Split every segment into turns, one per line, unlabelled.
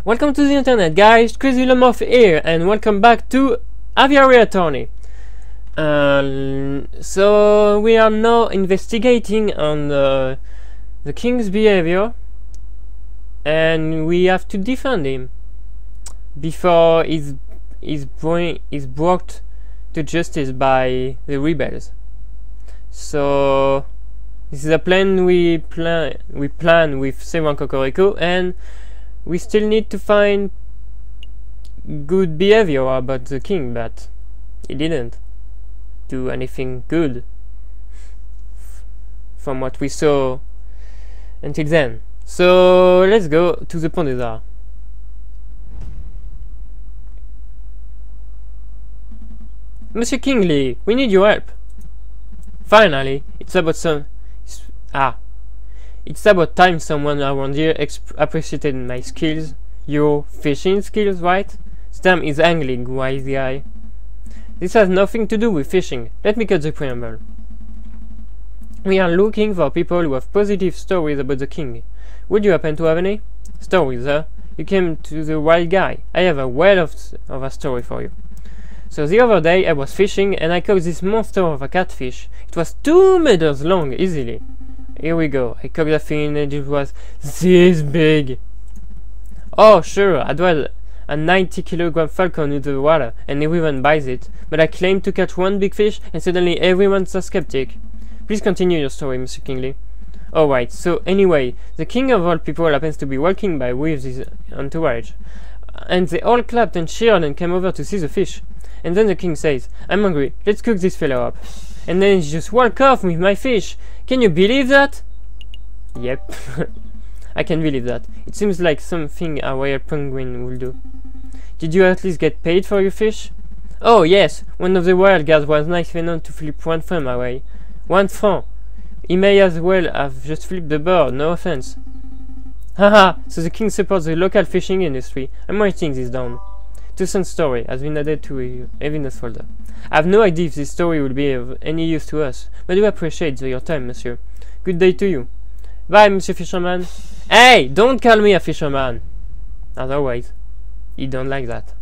Welcome to the internet, guys. crazyLoudmouth here, and welcome back to Aviary Attorney. So we are now investigating on the king's behavior, and we have to defend him before he's brought to justice by the rebels. So this is a plan we plan with Seven Cocorico, and we still need to find good behavior about the king, but he didn't do anything good from what we saw until then. So let's go to the Pont des Arts. Monsieur Kingsley, we need your help. Finally, it's about time someone around here appreciated my skills. Your fishing skills, right? Stam is angling, wise guy. This has nothing to do with fishing. Let me cut the preamble. We are looking for people who have positive stories about the king. Would you happen to have any? Stories, huh? You came to the right guy. I have a well of a story for you. So the other day I was fishing and I caught this monster of a catfish. It was 2 meters long, easily. Here we go. I caught the thing and it was this big. Oh sure, I'd rather a 90-kilogram falcon into the water and everyone buys it, but I claimed to catch one big fish and suddenly everyone's a skeptic. Please continue your story, Mr. Kingsley. Alright, so anyway, the king of all people happens to be walking by with his entourage, and they all clapped and cheered and came over to see the fish. And then the king says, I'm hungry, let's cook this fellow up. And then he just walked off with my fish. Can you believe that? Yep. I can believe that. It seems like something a royal penguin will do. Did you at least get paid for your fish? Oh yes, one of the royal guards was nice enough to flip 1 franc my way. 1 franc. He may as well have just flipped the bird, no offense. Haha, so the king supports the local fishing industry. I'm writing this down. 2-cent story has been added to a evidence folder. I have no idea if this story will be of any use to us, but we appreciate your time, monsieur. Good day to you. Bye, monsieur fisherman. Hey, don't call me a fisherman. Otherwise, you don't like that.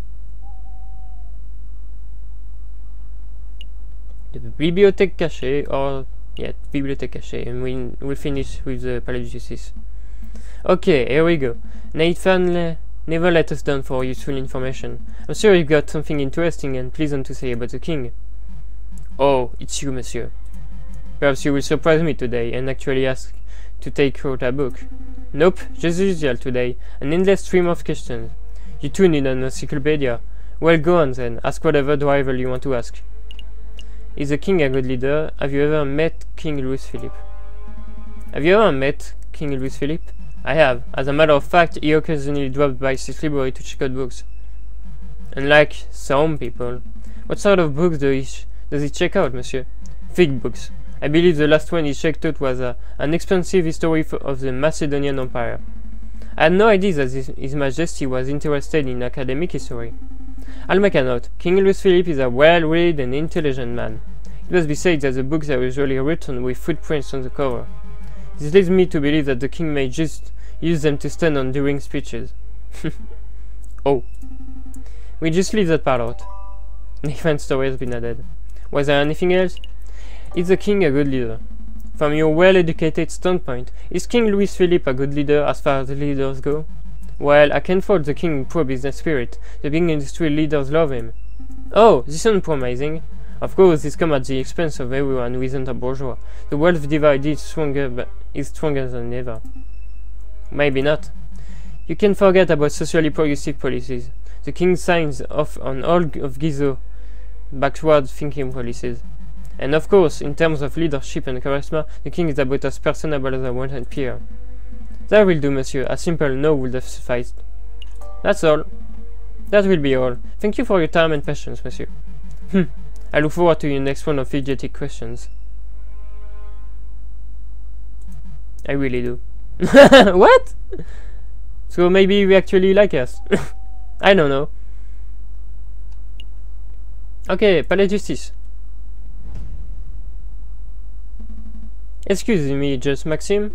The bibliothèque cachée, or yeah, bibliothèque cachée, and we'll finish with the Palais de Justice. Okay, here we go. Nathan, never let us down for useful information. I'm sure you've got something interesting and pleasant to say about the king. Oh, it's you, monsieur. Perhaps you will surprise me today and actually ask to take out a book. Nope, just the usual today, an endless stream of questions. You too need an encyclopedia. Well, go on then, ask whatever drivel you want to ask. Is the king a good leader? Have you ever met King Louis Philippe? Have you ever met King Louis Philippe? I have. As a matter of fact, he occasionally dropped by his library to check out books. Unlike some people. What sort of books does he check out, monsieur? Thick books. I believe the last one he checked out was an expensive history of the Macedonian Empire. I had no idea that His Majesty was interested in academic history. I'll make a note. King Louis Philippe is a well-read and intelligent man. It must be said that the books are usually written with footprints on the cover. This leads me to believe that the king may just use them to stand on during speeches. Oh. We just leave that part out. Different story has been added. Was there anything else? Is the king a good leader? From your well-educated standpoint, is King Louis Philippe a good leader as far as leaders go? Well, I can't fault the king in poor business spirit. The big industry leaders love him. Oh, this sounds promising. Of course, this comes at the expense of everyone who isn't a bourgeois. The wealth divide is stronger than ever. Maybe not. You can forget about socially progressive policies. The king signs off on all of Guizot's backward-thinking policies. And of course, in terms of leadership and charisma, the king is about as personable as a wanted peer. That will do, monsieur. A simple no would have sufficed. That's all. That will be all. Thank you for your time and patience, monsieur. I look forward to your next round of idiotic questions. I really do. What? So maybe you actually like us. I don't know. Okay, Palais de Justice. Excuse me, just Maxime?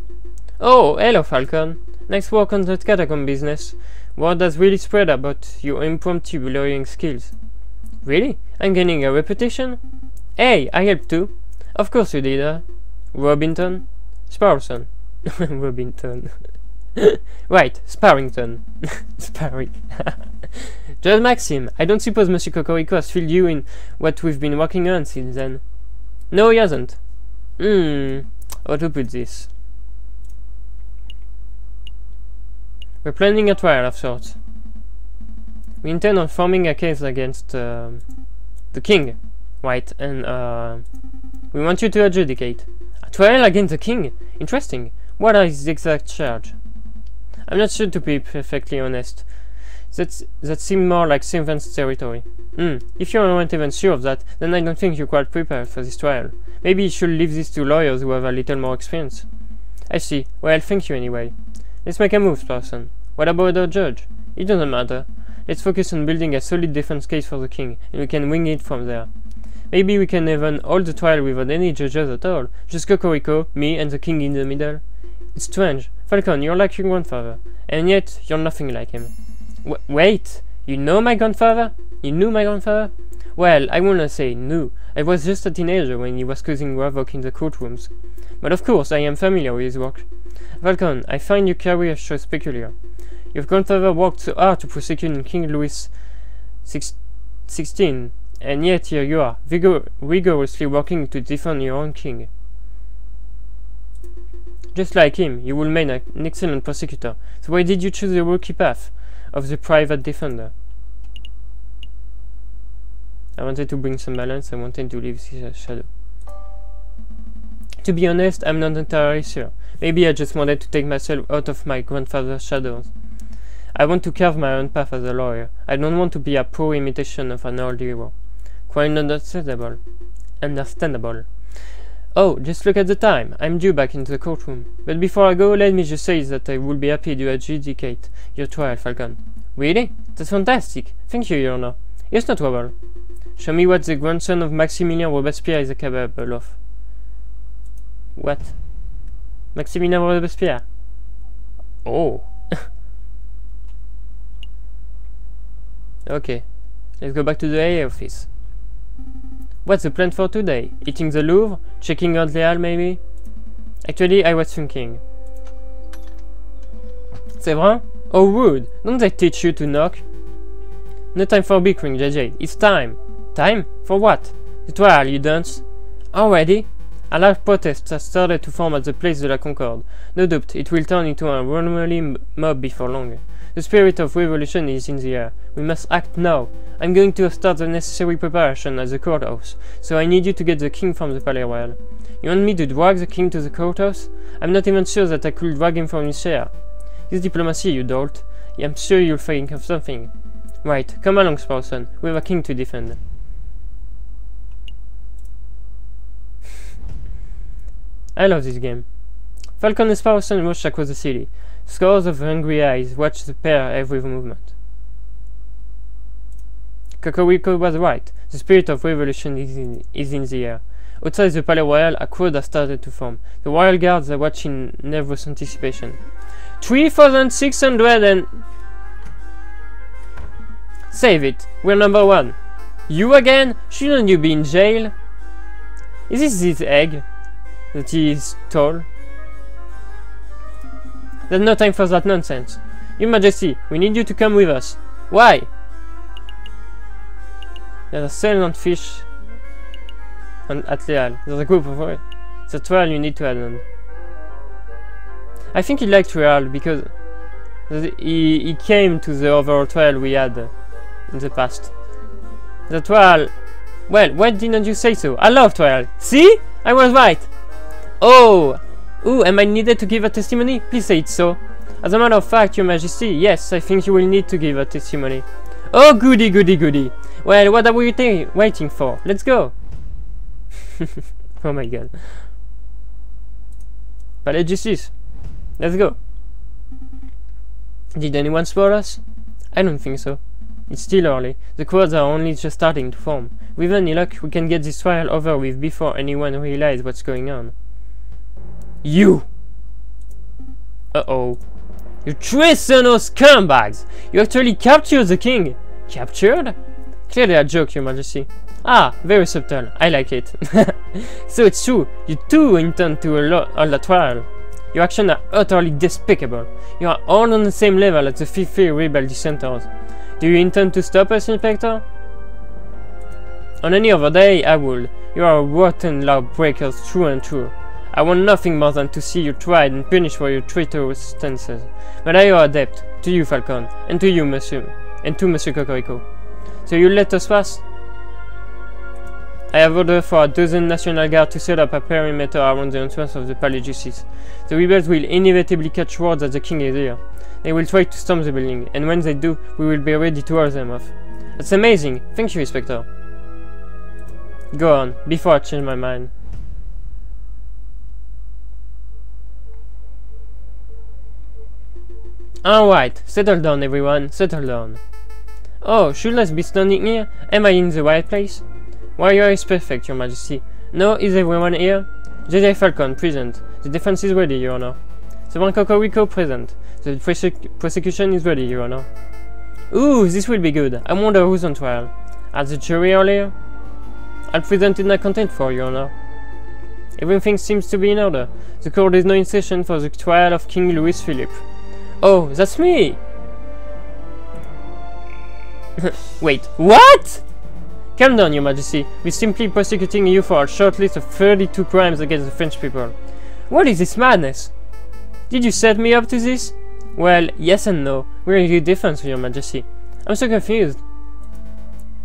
Oh, hello Falcon. Nice work on that catacomb business. Word has really spread about your impromptu lawyering skills. Really? I'm gaining a reputation? Hey, I helped too. Of course you did, Robinson? Sparson. Robinson. Right, Sparrington. Sparring. Just Maxim, I don't suppose Monsieur Cocorico has filled you in what we've been working on since then. No, he hasn't. How to put this? We're planning a trial of sorts. We intend on forming a case against the king, right? And we want you to adjudicate. A trial against the king? Interesting. What is the exact charge? I'm not sure, to be perfectly honest. That seemed more like Sylvan's territory. If you aren't even sure of that, then I don't think you're quite prepared for this trial. Maybe you should leave this to lawyers who have a little more experience. I see. Well, thank you anyway. Let's make a move, person. What about our judge? It doesn't matter. Let's focus on building a solid defense case for the king, and we can wing it from there. Maybe we can even hold the trial without any judges at all. Just Cocorico, me, and the king in the middle. It's strange. Falcon, you're like your grandfather, and yet you're nothing like him. Wait, you know my grandfather? You knew my grandfather? Well, I wanna say knew. I was just a teenager when he was causing havoc in the courtrooms. But of course, I am familiar with his work. Falcon, I find your career shows peculiar. Your grandfather worked so hard to prosecute King Louis XVI, and yet here you are, rigorously working to defend your own king. Just like him, you will make an excellent prosecutor. So why did you choose the rookie path of the private defender? I wanted to bring some balance, I wanted to leave this shadow. To be honest, I'm not entirely sure. Maybe I just wanted to take myself out of my grandfather's shadows. I want to carve my own path as a lawyer. I don't want to be a poor imitation of an old hero. Quite understandable. Oh, just look at the time. I'm due back into the courtroom. But before I go, let me just say that I will be happy to adjudicate your trial, Falcon. Really? That's fantastic. Thank you, Your Honor. It's no trouble. Show me what the grandson of Maximilien Robespierre is capable of. What? Maximilien Robespierre? Oh. Okay. Let's go back to the AA office. What's the plan for today? Eating the Louvre? Checking out the Halles, maybe? Actually, I was thinking. C'est vrai? Oh, rude. Don't they teach you to knock? No time for bickering, JJ. It's time. Time? For what? The trial, you dunce. Already? A large protest has started to form at the Place de la Concorde. No doubt, it will turn into a unruly mob before long. The spirit of revolution is in the air. We must act now. I'm going to start the necessary preparation at the courthouse, so I need you to get the king from the Palais Royal. You want me to drag the king to the courthouse? I'm not even sure that I could drag him from his chair. This diplomacy, you dolt. I'm sure you'll think of something. Right, come along, Sparson. We have a king to defend. I love this game. Falcon and Sparson rush across the city. Scores of hungry eyes watch the pair every movement. Cocorico was right. The spirit of revolution is in the air. Outside the Palais Royal, a crowd has started to form. The royal guards are watching in nervous anticipation. 3,600 and... Save it. We're number one. You again? Shouldn't you be in jail? Is this his egg? That he is tall? There's no time for that nonsense. Your Majesty, we need you to come with us. Why? There's a silent fish at the Halles. There's a group of it. It's a trial you need to attend. I think he liked trial because he came to the overall trial we had in the past. The trial... Well, why didn't you say so? I love trial. See? I was right. Oh! Ooh, am I needed to give a testimony? Please say it so. As a matter of fact, Your Majesty, yes, I think you will need to give a testimony. Oh, goody, goody, goody. Well, what are we waiting for? Let's go. Oh my god. Palais de Justice. Let's go. Did anyone spot us? I don't think so. It's still early. The crowds are only just starting to form. With any luck, we can get this trial over with before anyone realizes what's going on. You! Uh-oh. You treasonous scumbags! You actually captured the king! Captured? Clearly a joke, your majesty. Ah, very subtle. I like it. So it's true. You too intend to hold a trial. Your actions are utterly despicable. You are all on the same level as the filthy rebel dissenters. Do you intend to stop us, Inspector? On any other day, I would. You are a rotten lawbreaker through and through. I want nothing more than to see you tried and punished for your traitorous stances. But I owe a debt to you, Falcon, and to you, Monsieur, and to Monsieur Cocorico. So you let us pass? I have ordered for a dozen National Guard to set up a perimeter around the entrance of the Palais de Justice. The rebels will inevitably catch word that the king is here. They will try to storm the building, and when they do, we will be ready to hold them off. That's amazing! Thank you, Inspector. Go on, before I change my mind. Alright, settle down everyone, settle down. Oh, should I be standing here? Am I in the right place? Warrior is perfect, your majesty. No, is everyone here? Jedi Falcon, present. The defense is ready, your honor. Sovereign Cocorico, present. The prosecution is ready, your honor. Ooh, this will be good. I wonder who's on trial. Are the jury all here? I'll present in my content for you, honor. Everything seems to be in order. The court is now in session for the trial of King Louis Philippe. Oh, that's me! Wait, what? Calm down, your majesty. We're simply prosecuting you for a short list of 32 crimes against the French people. What is this madness? Did you set me up to this? Well, yes and no. We're in your defense, your majesty. I'm so confused.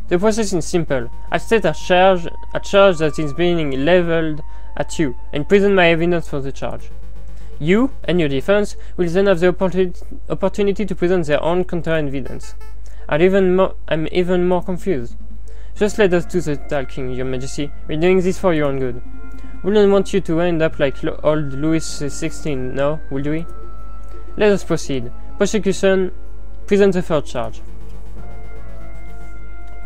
The process is simple. I state a charge that is being leveled at you, and present my evidence for the charge. You and your defense will then have the opportunity to present their own counter evidence. I'm even more confused. Just let us do the talking, your majesty. We're doing this for your own good. We don't want you to end up like old Louis XVI, no, will we? Let us proceed. Prosecution, present the third charge.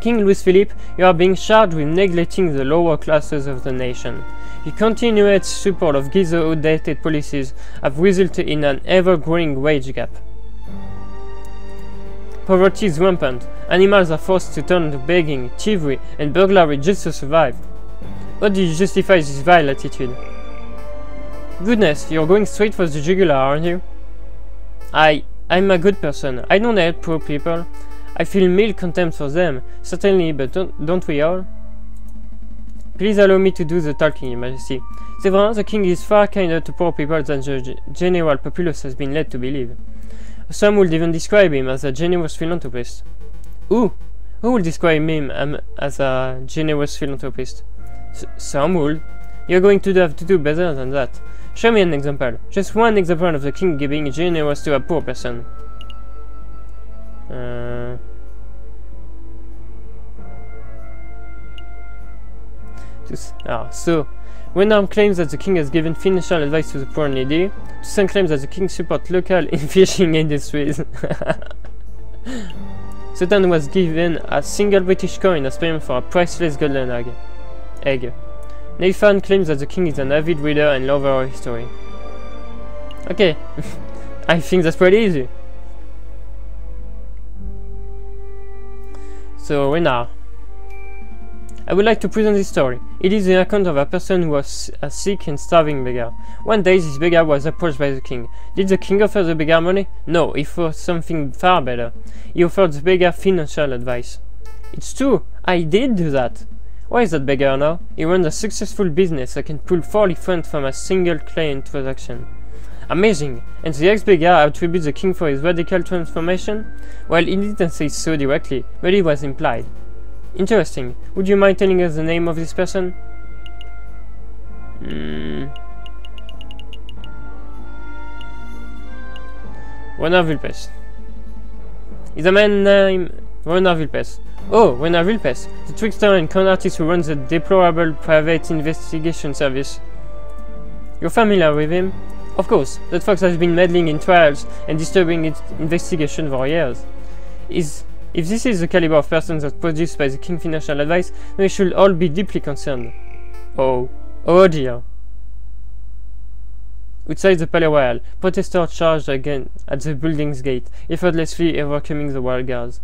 King Louis Philippe, you are being charged with neglecting the lower classes of the nation. Your continued support of Guizot's outdated policies have resulted in an ever-growing wage gap. Poverty is rampant. Animals are forced to turn to begging, thievery, and burglary just to survive. How do you justify this vile attitude? Goodness, you're going straight for the jugular, aren't you? I'm a good person. I don't hate poor people. I feel mild contempt for them, certainly, but don't we all? Please allow me to do the talking, Your Majesty. C'est vrai, the king is far kinder to poor people than the general populace has been led to believe. Some would even describe him as a generous philanthropist. Who will describe him as a generous philanthropist? Some would. You're going to have to do better than that. Show me an example. Just one example of the king being generous to a poor person. So, Wenham claims that the king has given financial advice to the poor and needy. Toussaint claims that the king supports local fishing industries. Sultan was given a single British coin as payment for a priceless golden egg. Nathan claims that the king is an avid reader and lover of history. Okay, I think that's pretty easy. So, Renard. I would like to present this story. It is the account of a person who was a sick and starving beggar. One day this beggar was approached by the king. Did the king offer the beggar money? No, he offered something far better. He offered the beggar financial advice. It's true, I did do that. Where is that beggar now? He runs a successful business that can pull 40 funds from a single client transaction. Amazing! And the ex-beggar attributes the king for his radical transformation? Well, he didn't say so directly, but it was implied. Interesting. Would you mind telling us the name of this person? Renard Vulpes. Is a man named Renard Vulpes. Oh, Renard Vulpes, the trickster and con artist who runs a deplorable private investigation service. You're familiar with him? Of course, that fox has been meddling in trials and disturbing its investigation for years. If this is the caliber of person that's produced by the king financial advice, then we should all be deeply concerned. Oh dear. Outside the Palais Royal, protesters charged again at the building's gate, effortlessly overcoming the wall guards.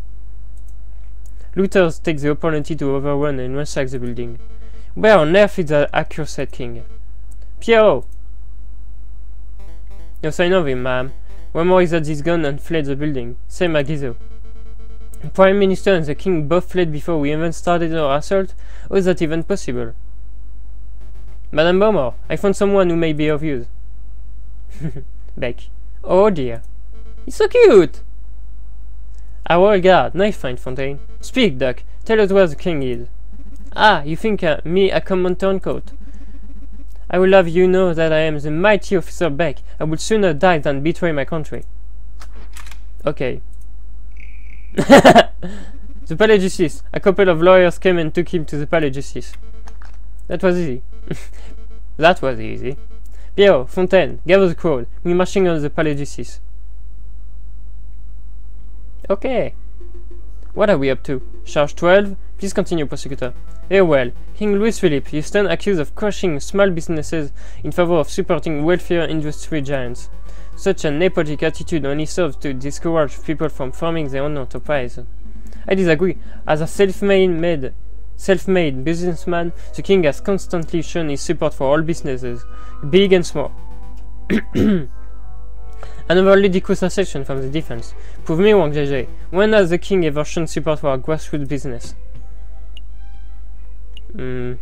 Looters take the opportunity to overrun and ransack the building. Where on earth is the accursed king? Pierrot! No sign of him, ma'am. Rumor is that he's gone and fled the building. Same as Gizzo. The Prime Minister and the king both fled before we even started our assault? How is that even possible? Madame Beaumont, I found someone who may be of use. Beck. Oh dear. He's so cute! Our guard, knife find, Fontaine. Speak, Doc. Tell us where the king is. Ah, you think me a common turncoat? I will have you know that I am the mighty Officer Beck. I would sooner die than betray my country. Okay. The Palais Justice. A couple of lawyers came and took him to the Palais Justice. That was easy. That was easy. Pierrot, Fontaine, gather the crowd. We're marching on the Palais Justice. Okay. What are we up to? Charge 12? Please continue, prosecutor. Very well. King Louis Philippe, you stand accused of crushing small businesses in favor of supporting wealthier industry giants. Such an nepotic attitude only serves to discourage people from forming their own enterprise. I disagree. As a self-made businessman, the king has constantly shown his support for all businesses, big and small. Another ludicrous assertion from the defense. Prove me wrong, JJ. When has the king ever shown support for a grassroots business? I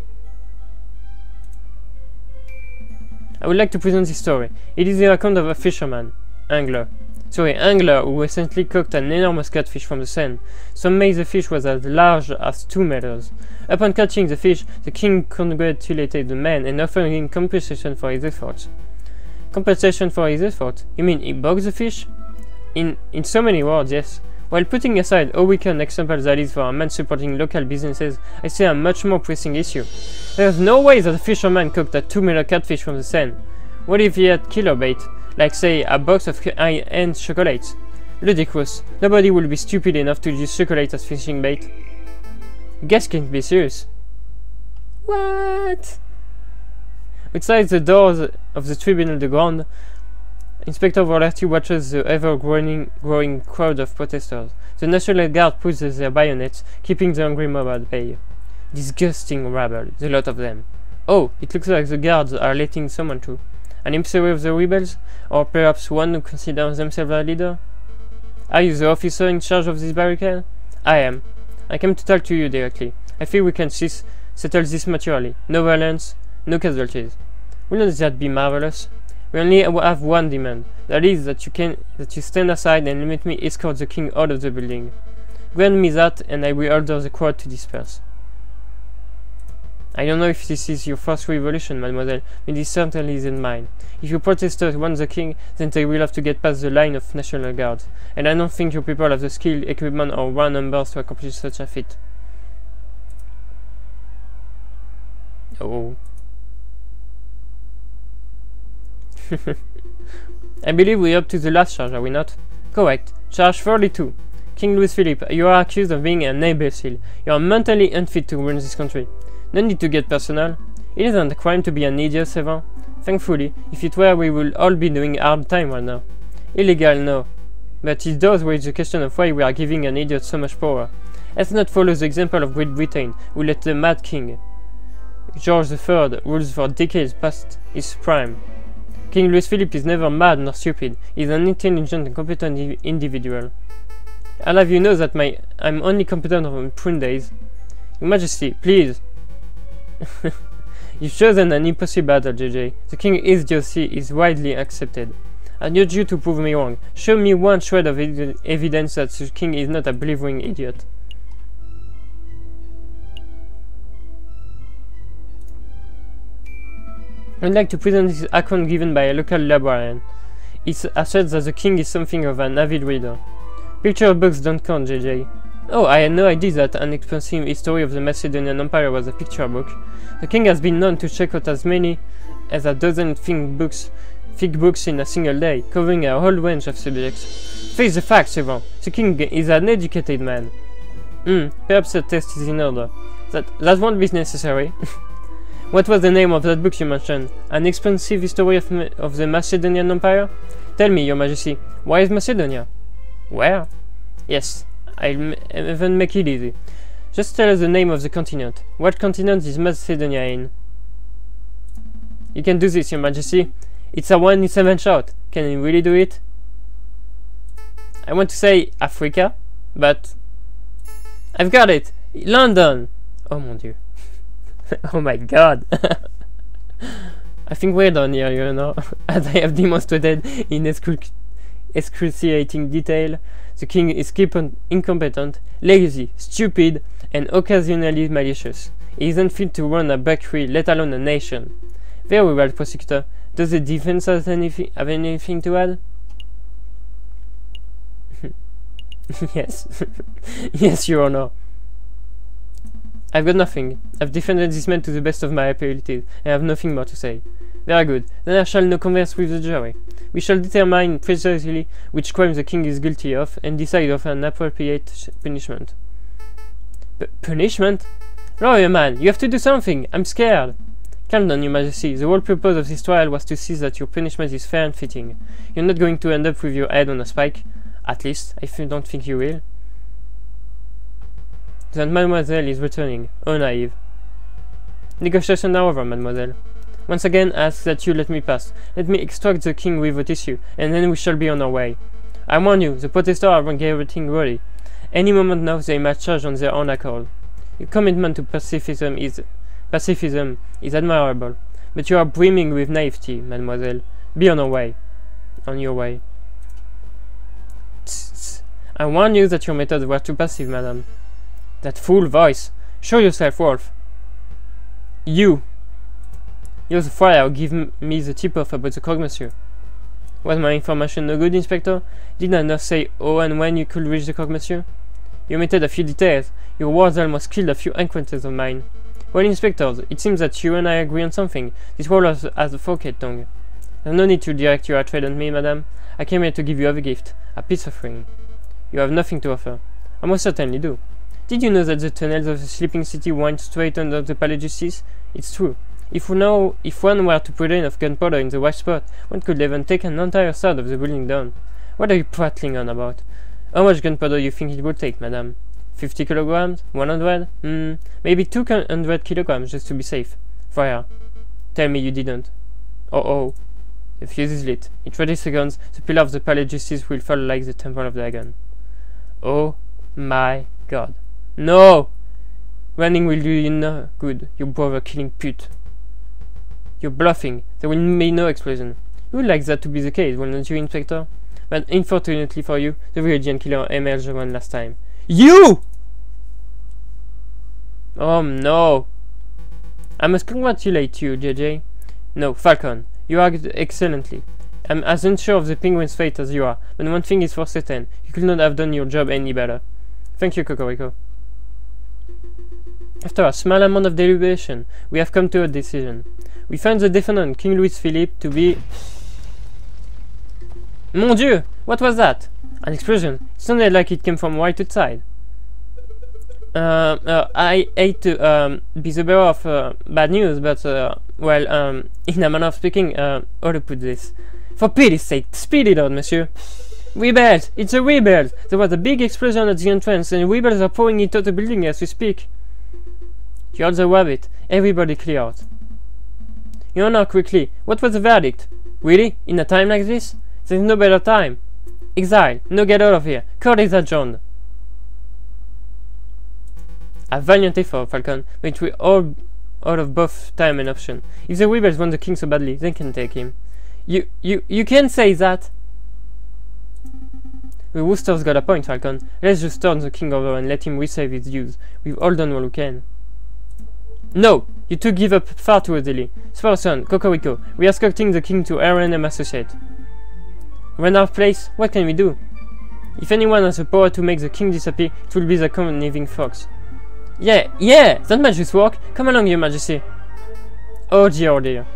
would like to present this story. It is the account of a fisherman, angler, who recently caught an enormous catfish from the Seine. Some may the fish was as large as 2 meters. Upon catching the fish, the king congratulated the man and offered him compensation for his efforts. Compensation for his efforts? You mean he boxed the fish? In so many words, yes. While putting aside how weak an example that is for a man supporting local businesses, I see a much more pressing issue. There is no way that a fisherman cooked a 2-meter catfish from the Seine. What if he had killer bait, like say a box of high-end chocolates? Ludicrous. Nobody will be stupid enough to use chocolate as fishing bait. You guys can't be serious. What? Outside the doors of the Tribunal de Grande, Inspector Volerty watches the ever-growing crowd of protesters. The National Guard puts their bayonets, keeping the angry mob at bay. Disgusting rabble, the lot of them. Oh, it looks like the guards are letting someone through. An emissary of the rebels? Or perhaps one who considers themselves a leader? Are you the officer in charge of this barricade? I am. I came to talk to you directly. I feel we can settle this maturely. No violence, no casualties. Wouldn't that be marvelous? We only have one demand. That is that you stand aside and let me escort the king out of the building. Grant me that, and I will order the crowd to disperse. I don't know if this is your first revolution, mademoiselle, but it certainly isn't mine. If you protesters want the king, then they will have to get past the line of National Guards, and I don't think your people have the skill, equipment, or raw numbers to accomplish such a feat. Oh. I believe we're up to the last charge, are we not? Correct. Charge 42. King Louis Philippe, you are accused of being an imbecile. You are mentally unfit to run this country. No need to get personal. It isn't a crime to be an idiot, Sevan. Thankfully, if it were, we would all be doing hard time right now. Illegal, no. But it does raise the question of why we are giving an idiot so much power. Let's not follow the example of Great Britain, who let the mad king, George III, rules for decades past his prime. King Louis Philippe is never mad nor stupid. He is an intelligent and competent individual. I'll have you know that I'm only competent on prune days. Your Majesty, please. You've chosen an impossible battle, JJ. The king's idiocy is widely accepted. I urge you to prove me wrong. Show me one shred of evidence that the king is not a blithering idiot. I'd like to present this account given by a local librarian. It asserts that the king is something of an avid reader. Picture books don't count, JJ. Oh, I had no idea that an expansive history of the Macedonian Empire was a picture book. The king has been known to check out as many as a dozen thick books in a single day, covering a whole range of subjects. Face the facts, Sevan. The king is an educated man. Perhaps a test is in order. That won't be necessary. What was the name of that book you mentioned? An expensive history of the Macedonian Empire? Tell me, your majesty, why is Macedonia? Where? Yes, I'll even make it easy. Just tell us the name of the continent. What continent is Macedonia in? You can do this, your majesty. It's a 1 in 7 shot. Can you really do it? I want to say Africa, but I've got it! London! Oh mon dieu. Oh my god. I think we're done here, you know. As I have demonstrated in excruciating detail, the king is incompetent, lazy, stupid, and occasionally malicious. He isn't fit to run a bakery, let alone a nation. Very well, prosecutor. Does the defense have anything to add? Yes. Yes, your honor. I've got nothing. I've defended this man to the best of my abilities, and I have nothing more to say. Very good. Then I shall now converse with the jury. We shall determine precisely which crime the king is guilty of, and decide of an appropriate punishment. Punishment? Lawyer man, you have to do something! I'm scared! Calm down, your majesty. The whole purpose of this trial was to see that your punishment is fair and fitting. You're not going to end up with your head on a spike. At least, I don't think you will. That mademoiselle is returning. Oh, naive. Negotiation are over, mademoiselle. Once again, I ask that you let me pass. Let me extract the king with a tissue, and then we shall be on our way. I warn you, the protesters are getting everything ready. Any moment now, they might charge on their own accord. Your commitment to pacifism is admirable, but you are brimming with naivety, mademoiselle. Be on our way. On your way. I warn you that your methods were too passive, madam. That fool voice! Show yourself, Wolf! You! You're the friar who gave me the tip-off about the croque monsieur. Was my information no good, Inspector? Did I not say how and when you could reach the croque monsieur? You omitted a few details. Your words almost killed a few acquaintances of mine. Well, Inspectors, it seems that you and I agree on something. This world has a forked tongue. There's no need to direct your hatred on me, madam. I came here to give you a gift, a peace offering. You have nothing to offer. I most certainly do. Did you know that the tunnels of the sleeping city wind straight under the Palais de Justice? It's true. If one were to put enough gunpowder in the right spot, one could even take an entire side of the building down. What are you prattling on about? How much gunpowder do you think it would take, madam? 50 kilograms? 100? Maybe 200 kilograms, just to be safe. Friar, tell me you didn't. Oh. The fuse is lit. In 20 seconds, the pillar of the Palais de Justice will fall like the Temple of the Dragon. Oh my god. No! Running will do you no good, you brother-killing pute. You're bluffing. There will be no explosion. You would like that to be the case, wouldn't you, Inspector? But unfortunately for you, the real giant killer emerged one last time. You! Oh no! I must congratulate you, JJ. No, Falcon. You acted excellently. I'm as unsure of the penguin's fate as you are, but one thing is for certain. You could not have done your job any better. Thank you, Cocorico. After a small amount of deliberation, we have come to a decision. We find the defendant, King Louis Philippe, to be... Mon Dieu! What was that? An explosion. It sounded like it came from right outside. I hate to be the bearer of bad news, but, well, in a manner of speaking, how to put this? For pity's sake, speed it out, monsieur. Rebels! It's a rebels! There was a big explosion at the entrance, and rebels are pouring into the building as we speak. You're the rabbit. Everybody clear out. Your Honor, quickly. What was the verdict? Really? In a time like this? There's no better time. Exile. No, get out of here. Court is adjourned. A valiant effort, Falcon, but we're all out of both time and option. If the rebels want the king so badly, they can take him. You can't say that! The Rooster's got a point, Falcon. Let's just turn the king over and let him receive his dues. We've all done what we can. No! You two give up far too easily. Sparson, Cocorico, we are escorting the king to R&M Associate. Run our place? What can we do? If anyone has the power to make the king disappear, it will be the conniving fox. Yeah, that might just work. Come along, your majesty. Oh dear.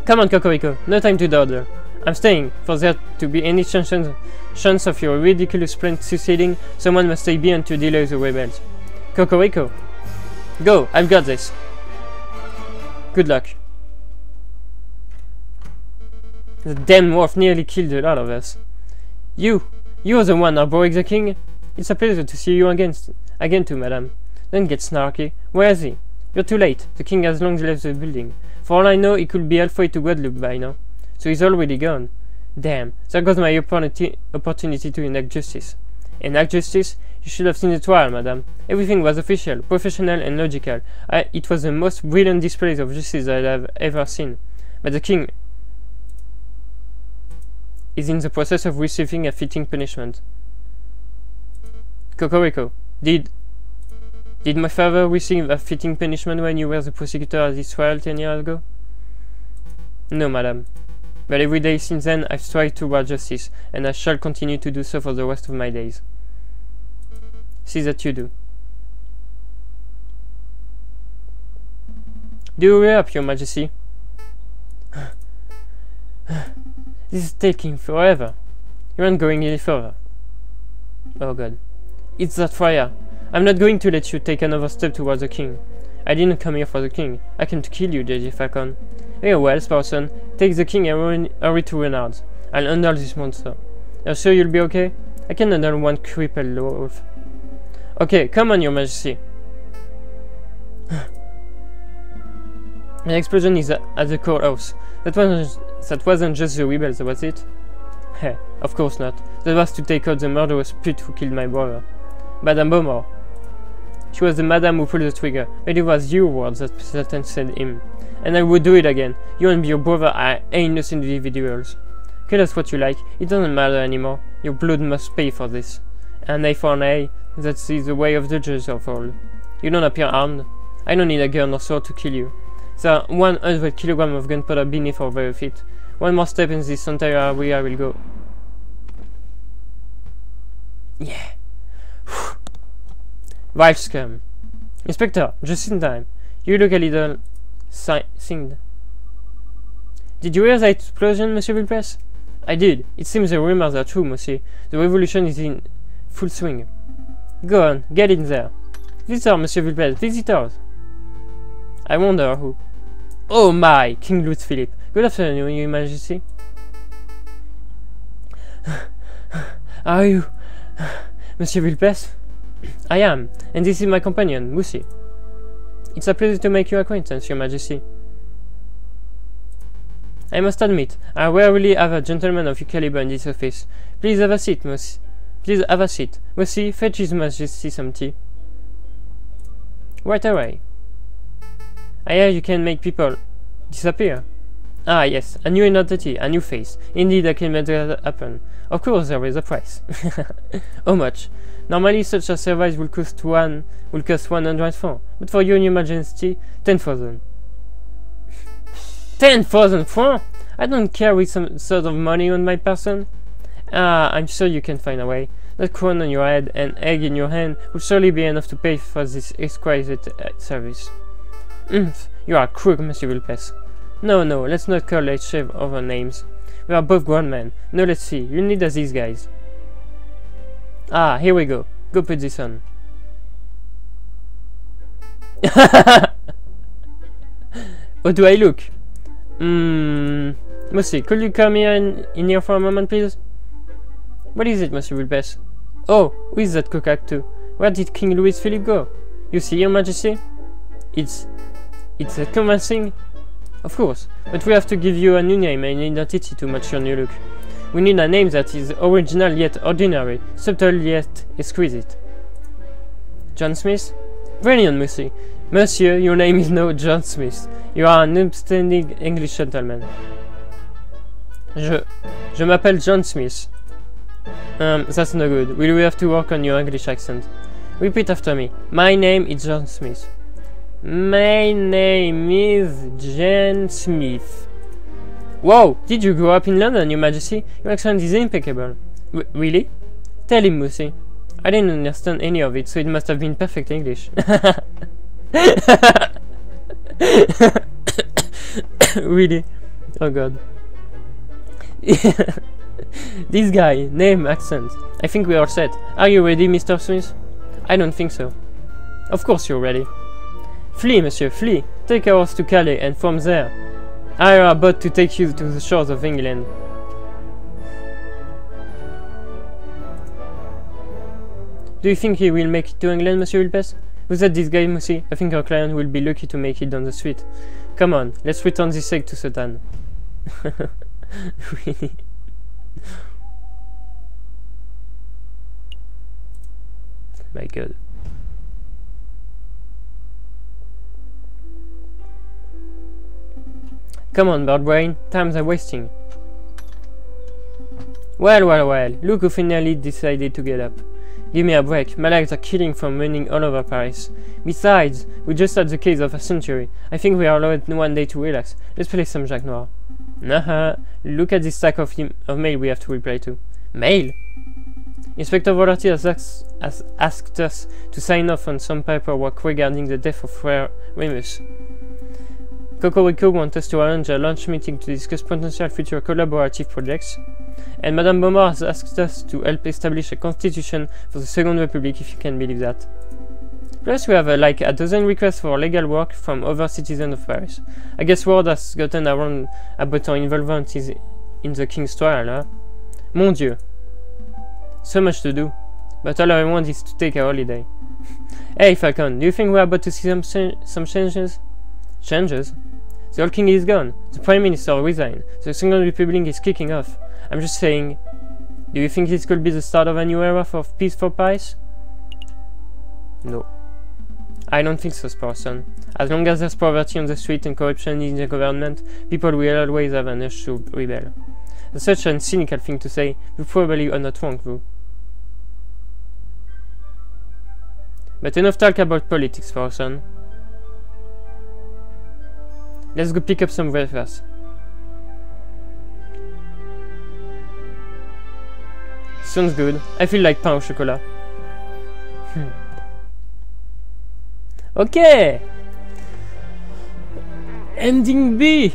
Come on, Cocorico, no time to dawdle. I'm staying. For there to be any chance of your ridiculous plan succeeding, someone must stay behind to delay the rebels. Cocorico. Go, I've got this. Good luck. The damn dwarf nearly killed a lot of us. You're the one harboring the king? It's a pleasure to see you again too, madam. Don't get snarky. Where is he? You're too late. The king has long left the building. For all I know, he could be halfway to Guadeloupe by now. So he's already gone. Damn, there goes my opportunity to enact justice. Enact justice? You should have seen the trial, madam. Everything was official, professional and logical. It was the most brilliant display of justice I have ever seen. But the king is in the process of receiving a fitting punishment. Cocorico, did my father receive a fitting punishment when you were the prosecutor at this trial 10 years ago? No, madam. But every day since then I've strived toward justice, and I shall continue to do so for the rest of my days. See that you do. Do hurry up, your majesty. This is taking forever. You aren't going any further. Oh god. It's that friar. I'm not going to let you take another step towards the king. I didn't come here for the king. I came to kill you, J.J. Falcon. Very well, Sparson. Take the king and hurry to Renard's. I'll handle this monster. You're sure you'll be okay? I can handle one crippled wolf. Okay, come on, your majesty. The explosion is at the courthouse. That wasn't just the rebels, was it? Heh, of course not. That was to take out the murderous pute who killed my brother. Madame Beaumont. She was the madam who pulled the trigger, but it was your words that sentenced him. And I would do it again. You and your brother are innocent individuals. Kill us what you like, it doesn't matter anymore. Your blood must pay for this. An eye for an eye, that is the way of the judges of all. You don't appear armed. I don't need a gun or sword to kill you. There are 100 kilograms of gunpowder beneath our very feet. One more step in this entire area will go. Yeah. Vile scum. Inspector, just in time. You look a little singed. Did you hear that explosion, Monsieur Villepes? I did. It seems the rumors are true, Monsieur. The revolution is in full swing. Go on, get in there. Visitor, Monsieur Villepes, visitors. I wonder who. Oh my, King Louis Philippe. Good afternoon, Your Majesty. Are you Monsieur Villepes? I am, and this is my companion, Moussi. It's a pleasure to make your acquaintance, Your Majesty. I must admit, I rarely have a gentleman of your caliber in this office. Please have a seat, Moussi. Please have a seat. Moussi, fetch His Majesty some tea. Right away. I hear you can make people disappear. Ah, yes, a new identity, a new face. Indeed, I can make that happen. Of course, there is a price. How much? Normally, such a service will cost 100 francs, but for you and Your Majesty, 10,000. 10,000 francs? I don't carry some sort of money on my person. Ah, I'm sure you can find a way. That crown on your head and egg in your hand will surely be enough to pay for this exquisite service. You are a crook, Monsieur Villepes. No, let's not call each other names. We are both grown men. Now let's see, you need these guys. Ah, here we go. Go put this on. How do I look? Moussi, could you come here in here for a moment, please? What is it, Monsieur Villepes? Oh, who is that cockatoo? Where did King Louis Philippe go? You see, Your Majesty? It's a convincing. Of course, but we have to give you a new name and identity to match your new look. We need a name that is original yet ordinary, subtle yet exquisite. John Smith? Brilliant, Moussi. Monsieur, your name is no John Smith. You are an upstanding English gentleman. Je m'appelle John Smith. That's no good. Will we have to work on your English accent? Repeat after me. My name is John Smith. My name is John Smith. Whoa! Did you grow up in London, Your Majesty? Your accent is impeccable. Really? Tell him, Moussi. I didn't understand any of it, so it must have been perfect English. Really? Oh god. This guy, name, accent. I think we are set. Are you ready, Mr. Smith? I don't think so. Of course you're ready. Flee, monsieur, flee! Take a horse to Calais, and from there, hire a boat to take you to the shores of England. Do you think he will make it to England, Monsieur Wilpes? Who's that this guy, Moussi? I think our client will be lucky to make it down the street. Come on, let's return this egg to Satan. Really? My god. Come on, Birdbrain, times are wasting. Well, well, well, look who finally decided to get up. Give me a break, my legs are killing from running all over Paris. Besides, we just had the case of a century. I think we are allowed one day to relax. Let's play some Jacques Noir. Nah, look at this stack of mail we have to reply to. Mail? Inspector Volarty has asked us to sign off on some paperwork regarding the death of Frere Remus. Cocorico wants us to arrange a lunch meeting to discuss potential future collaborative projects. And Madame Beaumont has asked us to help establish a constitution for the Second Republic, if you can believe that. Plus we have like a dozen requests for legal work from other citizens of Paris. I guess word has gotten around about our involvement in the King's trial, huh? Mon Dieu. So much to do. But all I want is to take a holiday. Hey Falcon, do you think we're about to see some changes? Changes? The old king is gone. The Prime Minister resigned. The Second Republic is kicking off. I'm just saying, do you think this could be the start of a new era for peace for Paris? No. I don't think so, Sparson. As long as there's poverty on the street and corruption in the government, people will always have an urge to rebel. That's such a cynical thing to say. You probably are not wrong, though. But enough talk about politics, Sparson. Let's go pick up some breakfast. Sounds good. I feel like pain au chocolat. Okay! Ending B!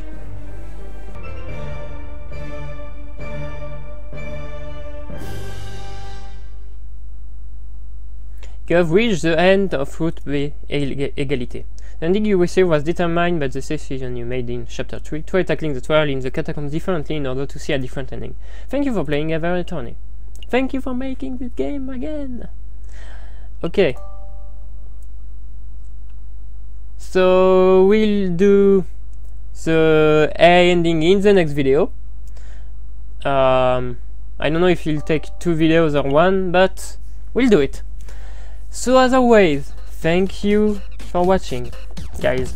You have reached the end of Route B Égalité. The ending you received was determined by the decision you made in Chapter 3. Try tackling the trial in the catacombs differently in order to see a different ending. Thank you for playing Aviary Attorney. Thank you for making this game again. Okay. So we'll do the A ending in the next video. I don't know if you'll take 2 videos or 1, but we'll do it. So as always, thank you for watching, guys.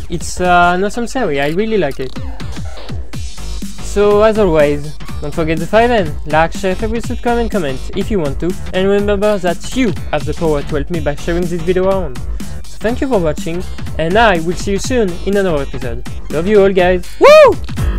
It's an awesome series, I really like it. So as always, don't forget the 5N, like, share, favorite, subscribe and comment if you want to, and remember that you have the power to help me by sharing this video around. So thank you for watching, and I will see you soon in another episode. Love you all, guys. Woo!